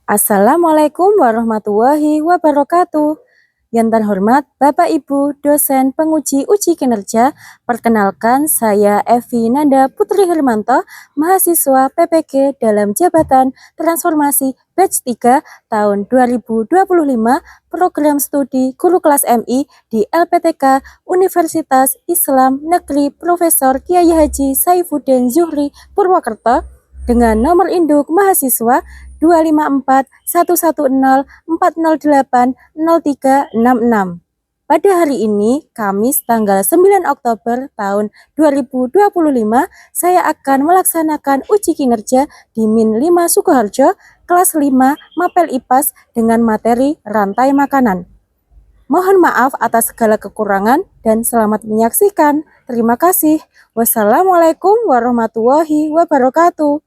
Assalamualaikum warahmatullahi wabarakatuh. Yang terhormat Bapak Ibu dosen penguji uji kinerja, perkenalkan saya Evi Nanda Putri Hermanto, mahasiswa PPG dalam jabatan transformasi batch 3 tahun 2025, program studi guru kelas MI di LPTK Universitas Islam Negeri Profesor Kiai Haji Saifuddin Zuhri Purwokerto dengan nomor induk mahasiswa 2541104080366. Pada hari ini, Kamis tanggal 9 Oktober tahun 2025, saya akan melaksanakan uji kinerja di Min 5 Sukoharjo, kelas 5 Mapel IPAS dengan materi rantai makanan. Mohon maaf atas segala kekurangan dan selamat menyaksikan. Terima kasih. Wassalamualaikum warahmatullahi wabarakatuh.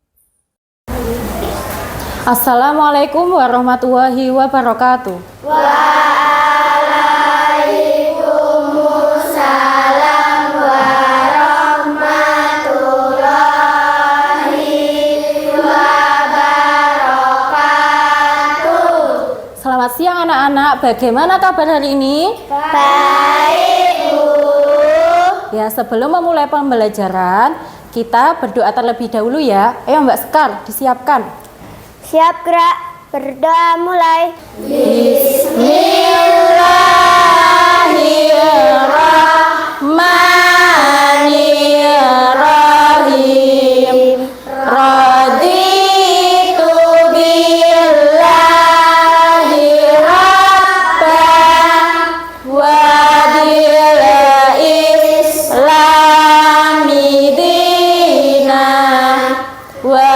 Assalamualaikum warahmatullahi wabarakatuh. Waalaikumsalam warahmatullahi wabarakatuh. Selamat siang anak-anak, bagaimana kabar hari ini? Baik, Bu. Ya, sebelum memulai pembelajaran, kita berdoa terlebih dahulu ya. Ayo Mbak Sekar, disiapkan. Siap gerak, berdoa mulai. Bismillahirrahmanirrahim. Raditu billahi rabban wa bil islami dinan wa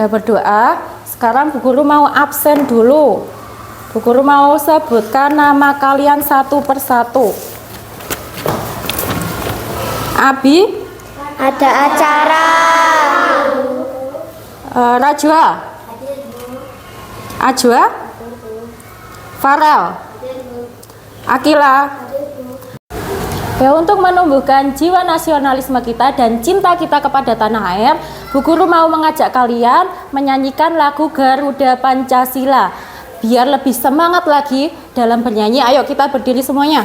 berdoa. Sekarang Bu Guru mau absen dulu. Bu Guru mau sebutkan nama kalian satu persatu. Abi, Ada acara. Rajwa, Ajwa, Farel, Akila. Ya, untuk menumbuhkan jiwa nasionalisme kita dan cinta kita kepada tanah air, Bu Guru mau mengajak kalian menyanyikan lagu Garuda Pancasila. Biar lebih semangat lagi dalam bernyanyi, ayo kita berdiri semuanya.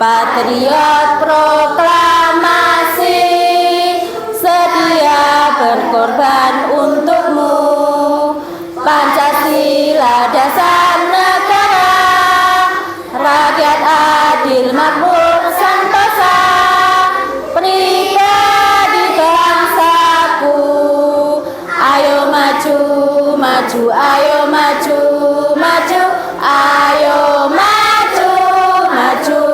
Patriot proklamasi, sedia berkorban untukmu. Pancasila dasar negara, rakyat adil makmur sentosa, pribadi bangsaku. Ayo maju, maju, ayo maju, maju, ayo maju, maju.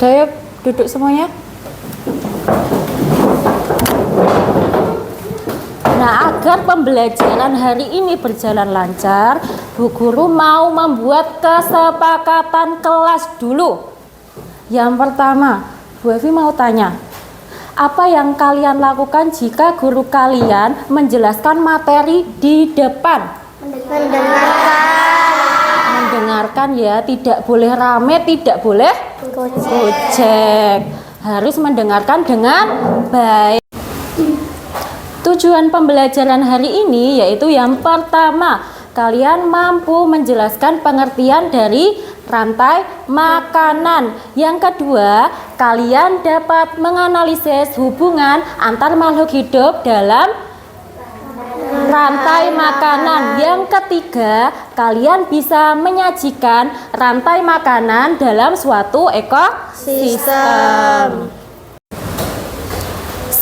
Ayo duduk semuanya. Nah, agar pembelajaran hari ini berjalan lancar, Bu Guru mau membuat kesepakatan kelas dulu. Yang pertama, Bu Evi mau tanya, apa yang kalian lakukan jika guru kalian menjelaskan materi di depan? Mendengarkan ya, tidak boleh rame, tidak boleh gojek. Harus mendengarkan dengan baik. Tujuan pembelajaran hari ini yaitu yang pertama, kalian mampu menjelaskan pengertian dari rantai makanan. Yang kedua, kalian dapat menganalisis hubungan antar makhluk hidup dalam rantai makanan. Yang ketiga, kalian bisa menyajikan rantai makanan dalam suatu ekosistem.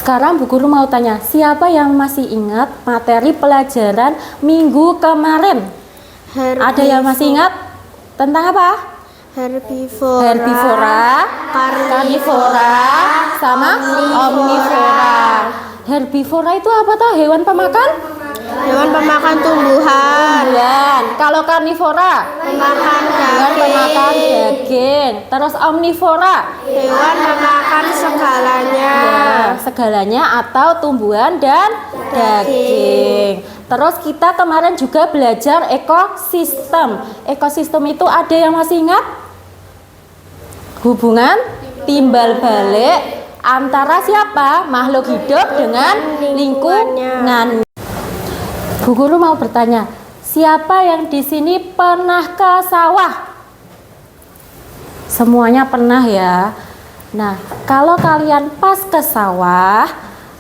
Sekarang Bu Guru mau tanya, siapa yang masih ingat materi pelajaran minggu kemarin? Ada yang masih ingat? Tentang apa? Herbivora, karnivora, sama omnivora. Herbivora itu apa toh? Hewan pemakan? Hewan pemakan tumbuhan. Kalau karnivora? Pemakan Hewan pemakan daging. Terus omnivora? Hewan pemakan segalanya. Ya, segalanya atau tumbuhan dan daging. Terus kita kemarin juga belajar ekosistem. Ekosistem itu ada yang masih ingat? Hubungan timbal balik antara siapa? Makhluk hidup dengan lingkungan. Bu Guru mau bertanya, siapa yang di sini pernah ke sawah? Semuanya pernah ya. Nah, kalau kalian pas ke sawah,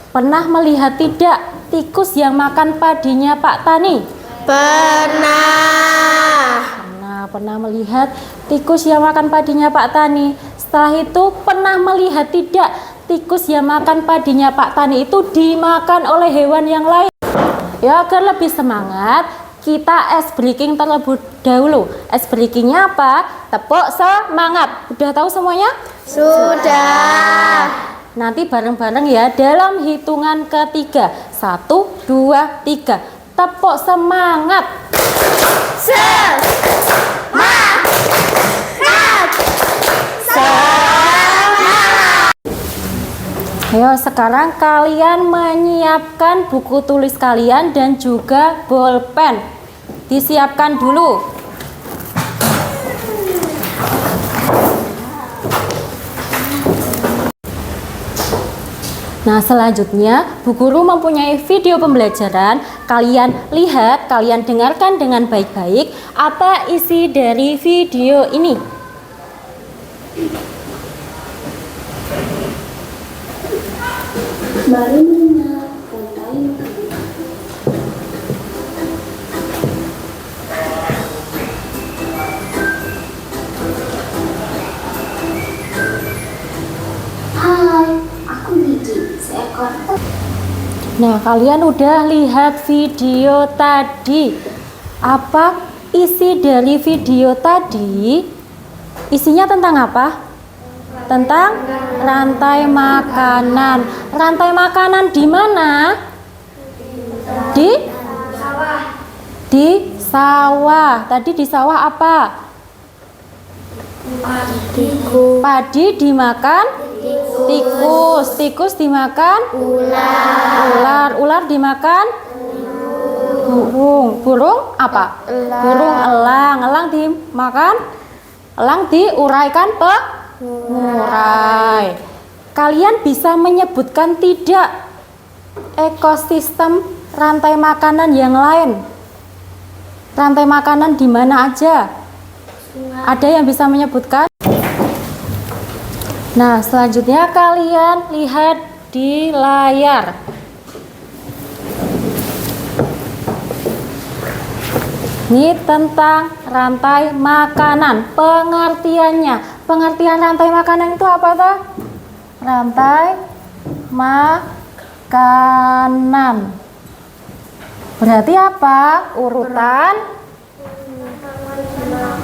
pernah melihat tidak tikus yang makan padinya Pak Tani? Pernah melihat tikus yang makan padinya Pak Tani. Setelah itu pernah melihat tidak tikus yang makan padinya Pak Tani itu dimakan oleh hewan yang lain? Ya, agar lebih semangat, kita ice breaking terlebih dahulu. Ice breakingnya apa? Tepuk semangat. Udah tahu semuanya? Sudah. Nanti bareng-bareng ya dalam hitungan ketiga. 1, 2, 3. Tepuk semangat. Ayo sekarang kalian menyiapkan buku tulis kalian dan juga bolpen. Disiapkan dulu. Nah, selanjutnya Bu Guru mempunyai video pembelajaran. Kalian lihat, kalian dengarkan dengan baik-baik apa isi dari video ini. Baru mengenal rantai makanan. Hai, aku Gigi, seekor. Nah, kalian udah lihat video tadi. Apa isi dari video tadi? Isinya tentang apa? Tentang rantai makanan. Rantai makanan di mana? Di sawah. Tadi di sawah apa? Padi dimakan tikus. Tikus dimakan ular. Ular dimakan burung. Burung apa? Burung elang. Elang dimakan. Elang diuraikan pengurai. Kalian bisa menyebutkan tidak ekosistem rantai makanan yang lain? Rantai makanan di mana aja? Ada yang bisa menyebutkan? Nah, selanjutnya kalian lihat di layar. Ini tentang rantai makanan. Pengertiannya. Pengertian rantai makanan itu apa toh? Rantai makanan. Berarti apa? Urutan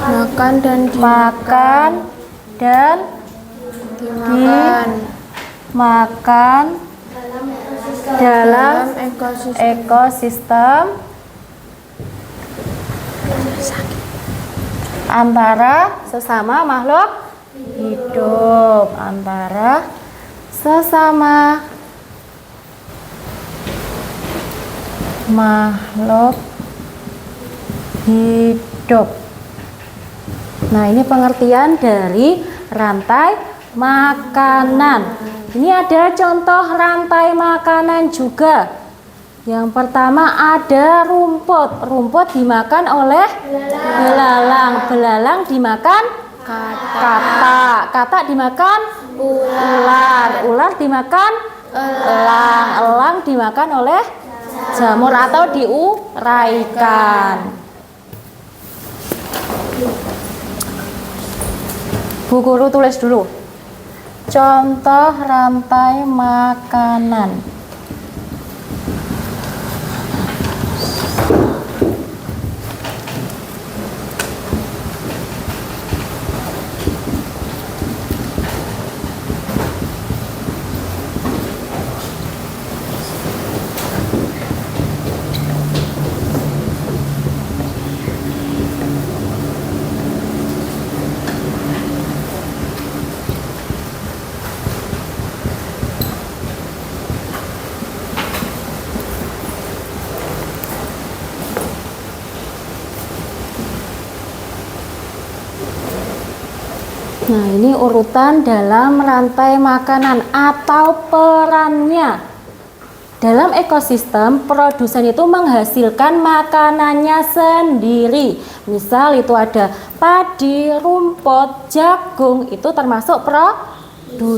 Makan dan makan dan dimakan dalam ekosistem antara sesama makhluk hidup. Antara sesama makhluk hidup. Nah, ini pengertian dari rantai makanan. Ini ada contoh rantai makanan juga. Yang pertama ada rumput. Rumput dimakan oleh belalang. Belalang dimakan katak. Katak dimakan ular. Ular dimakan elang. Elang dimakan oleh jamur atau diuraikan. Bu Guru tulis dulu. Contoh rantai makanan. Nah, ini urutan dalam rantai makanan atau perannya. Dalam ekosistem, produsen itu menghasilkan makanannya sendiri. Misal itu ada padi, rumput, jagung, itu termasuk produsen.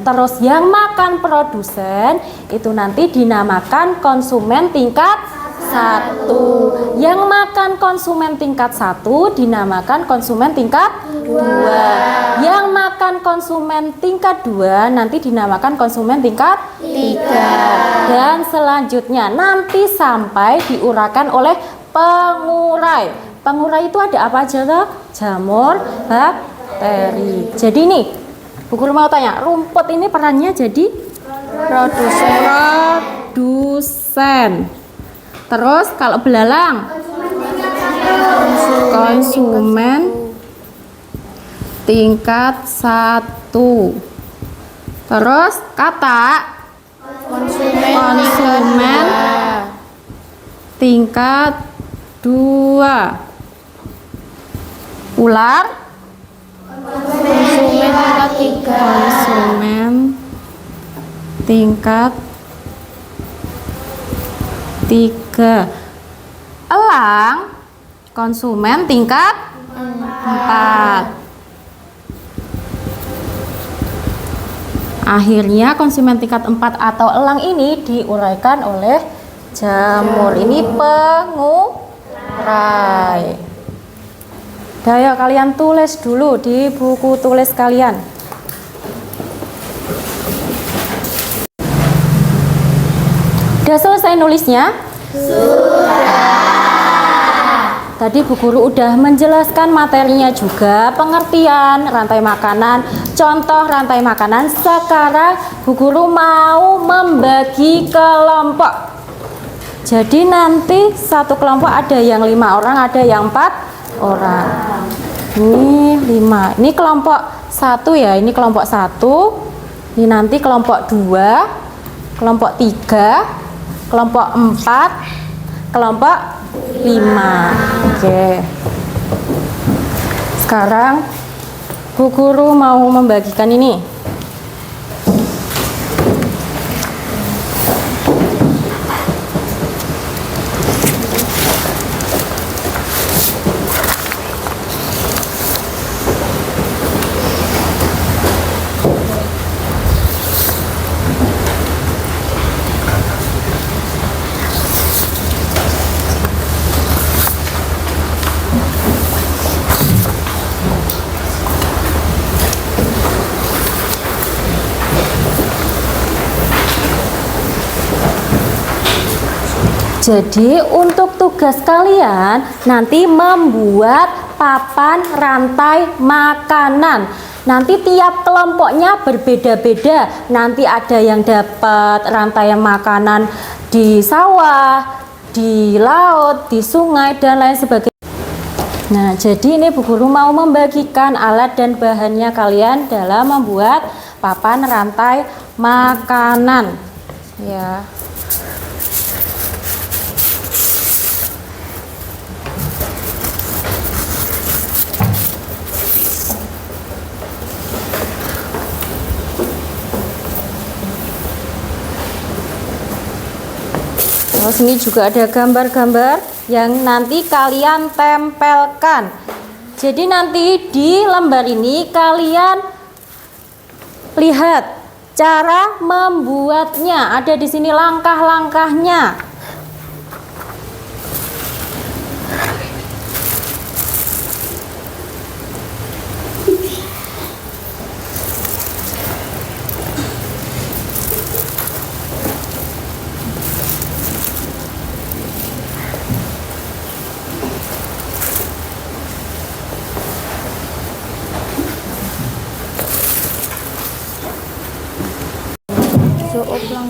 Terus yang makan produsen itu nanti dinamakan konsumen tingkat 1. Yang makan konsumen tingkat 1 dinamakan konsumen tingkat 2. Yang makan konsumen tingkat 2 nanti dinamakan konsumen tingkat 3. Dan selanjutnya nanti sampai diuraikan oleh pengurai. Pengurai itu ada apa aja tuh? Jamur, bakteri. Jadi nih, Bu Guru mau tanya, rumput ini perannya jadi produsen. Terus kalau belalang konsumen tingkat 1. Terus katak konsumen tingkat 2. Ular konsumen tingkat 3. Elang konsumen tingkat 4. Akhirnya konsumen tingkat 4 atau elang ini diuraikan oleh jamur. Ini pengurai. Ayo kalian tulis dulu di buku tulis kalian. Udah selesai nulisnya? Tadi Bu Guru udah menjelaskan materinya juga, pengertian rantai makanan, contoh rantai makanan. Sekarang Bu Guru mau membagi kelompok. Jadi nanti satu kelompok ada yang 5 orang, ada yang 4 orang. Ini 5. Ini kelompok 1 ya, ini kelompok 1. Ini nanti kelompok 2, kelompok 3, kelompok 4, kelompok 5. Oke. Sekarang Bu Guru mau membagikan ini. Jadi untuk tugas kalian nanti membuat papan rantai makanan. Nanti tiap kelompoknya berbeda-beda. Nanti ada yang dapat rantai makanan di sawah, di laut, di sungai, dan lain sebagainya. Nah, jadi ini Bu Guru mau membagikan alat dan bahannya kalian dalam membuat papan rantai makanan. Ya. sini juga ada gambar-gambar yang nanti kalian tempelkan. Jadi nanti di lembar ini kalian lihat cara membuatnya. Ada di sini langkah-langkahnya.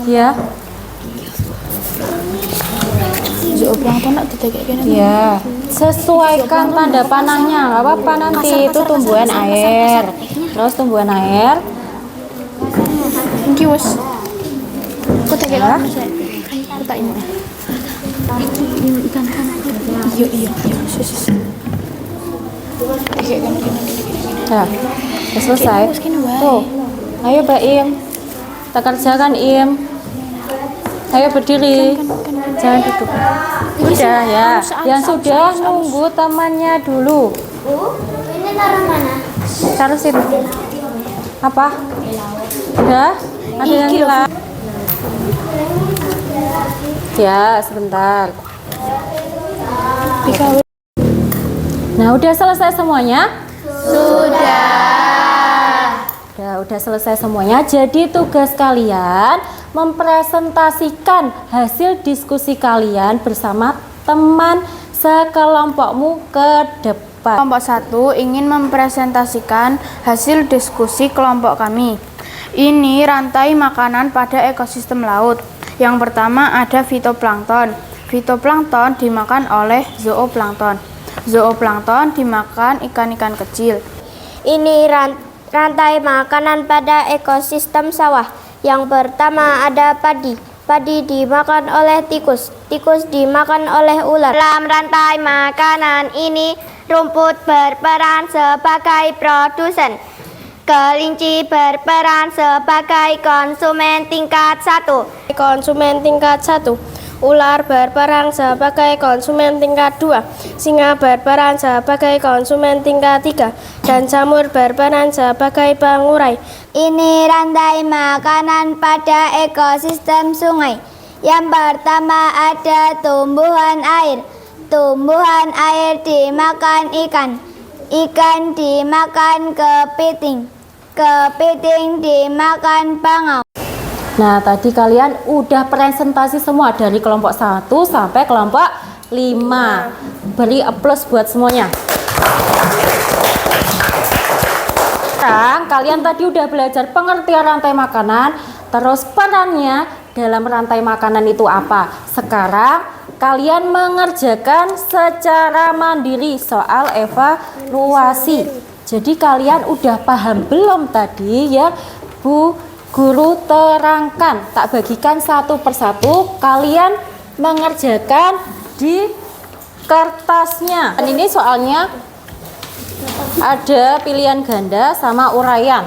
Ya. Ya, sesuaikan tanda panahnya, nggak apa-apa nanti itu tumbuhan air. Terus tumbuhan air. Ya. Ya, udah selesai. Tuh, ayo Mbak Im, kita kerjakan Im. Ayo berdiri, jangan duduk. Udah ya, yang sudah nunggu temannya dulu. Ini taruh mana? Taruh situ. Apa? Udah? Ada yang hilang? Ya, sebentar. Nah, udah selesai semuanya? Udah selesai semuanya. Jadi tugas kalian mempresentasikan hasil diskusi kalian bersama teman sekelompokmu ke depan. Kelompok 1 ingin mempresentasikan hasil diskusi kelompok kami. Ini rantai makanan pada ekosistem laut. Yang pertama ada fitoplankton. Fitoplankton dimakan oleh zooplankton. Zooplankton dimakan ikan-ikan kecil. Ini rantai makanan pada ekosistem sawah. Yang pertama ada padi. Padi dimakan oleh tikus. Tikus dimakan oleh ular. Dalam rantai makanan ini, rumput berperan sebagai produsen. Kelinci berperan sebagai konsumen tingkat 1. Konsumen tingkat 1. Ular berperan sebagai konsumen tingkat 2, singa berperan sebagai konsumen tingkat 3, dan jamur berperan sebagai pengurai. Ini rantai makanan pada ekosistem sungai. Yang pertama ada tumbuhan air. Tumbuhan air dimakan ikan. Ikan dimakan kepiting. Kepiting dimakan bangau. Nah, tadi kalian udah presentasi semua dari kelompok 1 sampai kelompok 5. Beri aplaus buat semuanya. Sekarang kalian tadi udah belajar pengertian rantai makanan, terus perannya dalam rantai makanan itu apa. Sekarang kalian mengerjakan secara mandiri soal evaluasi. Jadi kalian udah paham belum tadi ya, Bu Guru terangkan, tak bagikan satu persatu, kalian mengerjakan di kertasnya. Dan ini soalnya ada pilihan ganda sama uraian.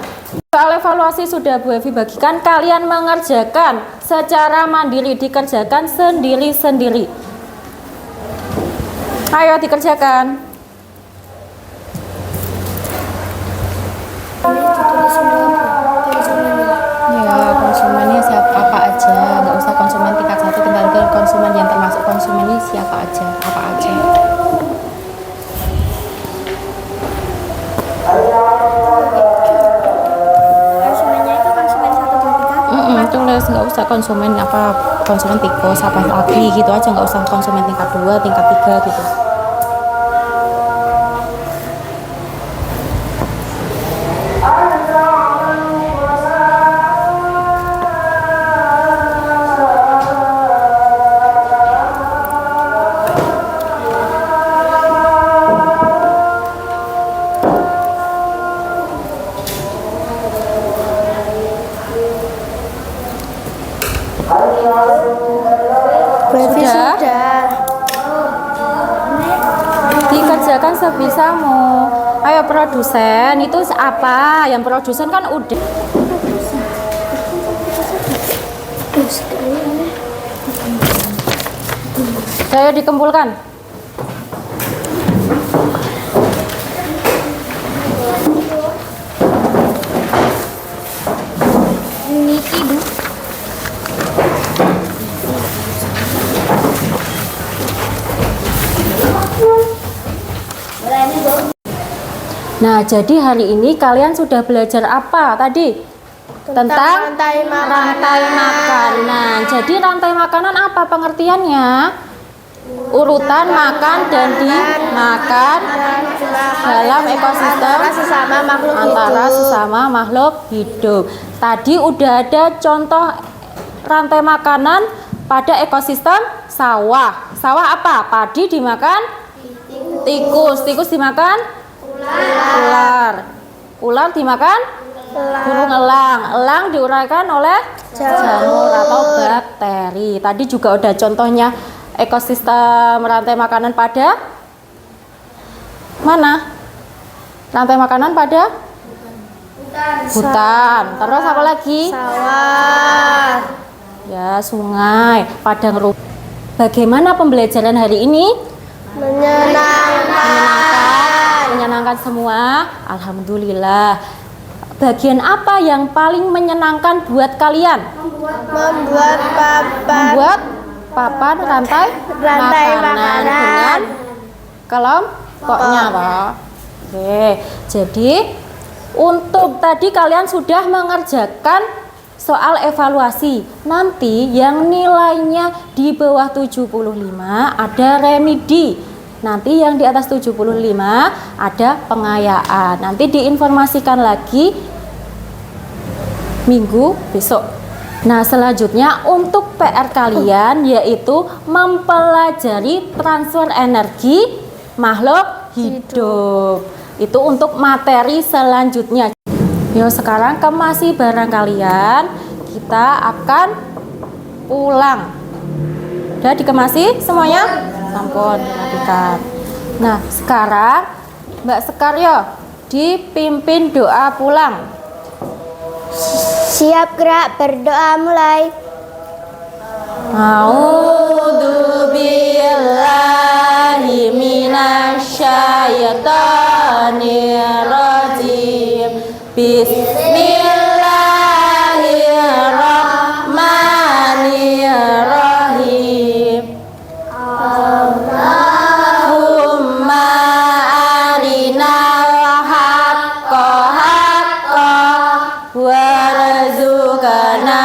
Soal evaluasi sudah Bu Evi bagikan, kalian mengerjakan secara mandiri, dikerjakan sendiri-sendiri. Ayo dikerjakan. Ya, konsumennya siapa apa aja, nggak usah konsumen tingkat 1, tinggal ke konsumen yang termasuk konsumen ini siapa aja, apa aja. Konsumennya itu konsumen 1, 2, 3. Tulis nggak usah konsumen apa, konsumen tikus apa lagi gitu aja, nggak usah konsumen tingkat 2, tingkat 3 gitu. Sudah? Dikerjakan sebisamu. Ayo produsen, itu apa? Yang produsen kan udah. Saya dikumpulkan. Nah, jadi hari ini kalian sudah belajar apa tadi? Tentang rantai makanan. Jadi rantai makanan apa pengertiannya? Urutan makan dan dimakan dalam ekosistem antara sesama makhluk hidup. Tadi udah ada contoh rantai makanan pada ekosistem sawah. Sawah apa? Padi dimakan tikus. Tikus dimakan ular. Ular dimakan burung elang. Elang diuraikan oleh jamur atau bakteri. Tadi juga udah contohnya ekosistem rantai makanan pada mana? Rantai makanan pada hutan. Terus apa lagi? Sawah. Ya, sungai, padang rumput. Bagaimana pembelajaran hari ini? Menyenangkan semua. Alhamdulillah. Bagian apa yang paling menyenangkan buat kalian? Membuat papan rantai makanan dengan kelompoknya, Pak. Oke. Jadi untuk tadi kalian sudah mengerjakan soal evaluasi. Nanti yang nilainya di bawah 75 ada remedi. Nanti yang di atas 75 ada pengayaan. Nanti diinformasikan lagi minggu besok. Nah, selanjutnya untuk PR kalian yaitu mempelajari transfer energi makhluk hidup. Itu untuk materi selanjutnya. Yuk, sekarang kemasi barang kalian. Kita akan pulang. Udah dikemasi semuanya? Sampun diperhatikan. Nah, sekarang Mbak Sekaryo dipimpin doa pulang. Siap gerak, berdoa mulai. A'udzu billahi minasyaitonir rajim. Bismillahirrahmanirrahim. Allahumma arinal haqqa haqqan warzuqna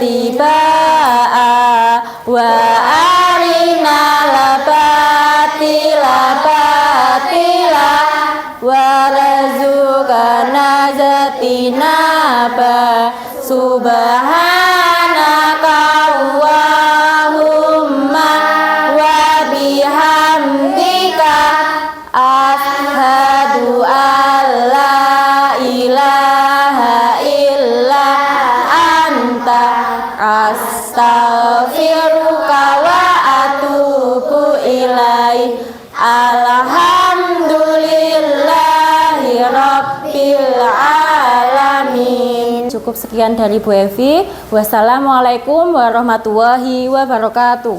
ittiba'a wa arinal batila batila warzuqna ijtinaba. Subhanaka Allahumma wa bihamdika asyhadu an la ilaha illa anta astaghfiruka wa atubu ilaik. Alhamdulillahi rabbil alamin. Cukup sekian dari Bu Evi. Wassalamualaikum warahmatullahi wabarakatuh.